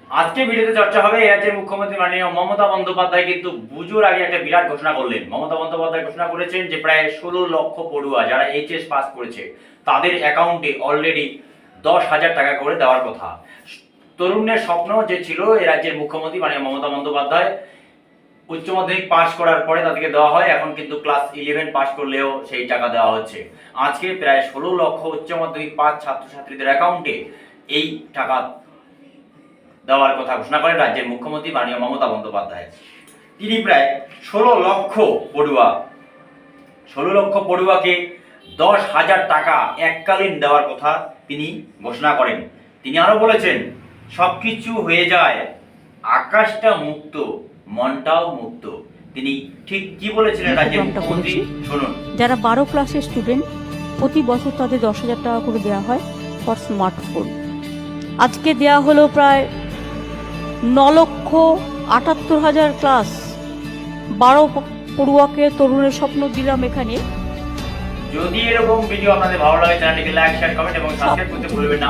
আজকে ভিডিওতে চর্চা হবে এই রাজ্যের মুখ্যমন্ত্রী মাননীয় মমতা বন্দ্যোপাধ্যায় কিন্তু পুজোর আগে একটা বিরাট ঘোষণা করলেন। মমতা বন্দ্যোপাধ্যায় ঘোষণা করেছেন যে প্রায় 16 লক্ষ পড়ুয়া যারা এইচএস পাস করেছে তাদের অ্যাকাউন্টে অলরেডি 10,000 টাকা করে দেওয়ার কথা। তরুণের স্বপ্ন যে ছিল এই রাজ্যের মুখ্যমন্ত্রী মাননীয় মমতা বন্দ্যোপাধ্যায় উচ্চ মাধ্যমিক পাস করার পরে তাদেরকে দেওয়া হয়, এখন কিন্তু ক্লাস 11 পাস করলেও সেই টাকা দেওয়া হচ্ছে। আজকে প্রায় 16 লক্ষ উচ্চ মাধ্যমিক পাস ছাত্রছাত্রীদের অ্যাকাউন্টে এই টাকা দেওয়ার কথা ঘোষণা করেন রাজ্যের মুখ্যমন্ত্রী মাননীয় মমতা বন্দ্যোপাধ্যায়। তিনি প্রায় 16 লক্ষ পড়ুয়াকে 10,000 টাকা এককালীন দেওয়ার কথা তিনি ঘোষণা করেন। তিনি আরো বলেছেন, সবকিছু হয়ে যায়, আকাশটা মুক্ত, মনটাও মুক্ত। তিনি ঠিক কি বলেছিলেন রাজ্যের মুখ্যমন্ত্রী শুনুন। যারা 12 ক্লাসের স্টুডেন্ট প্রতি বছর তাদের 10,000 টাকা করে দেওয়া হয় ফর স্মার্টফোন। আজকে দেওয়া হলো প্রায় 9,78,000 ক্লাস 12 পড়ুয়াকে তরুণের স্বপ্ন দিলাম এখানে। যদি এরকম ভিডিও আপনাদের ভালো লাগে চ্যানেলটিকে লাইক, শেয়ার, কমেন্ট এবং সাবস্ক্রাইব করতে ভুলবেন না।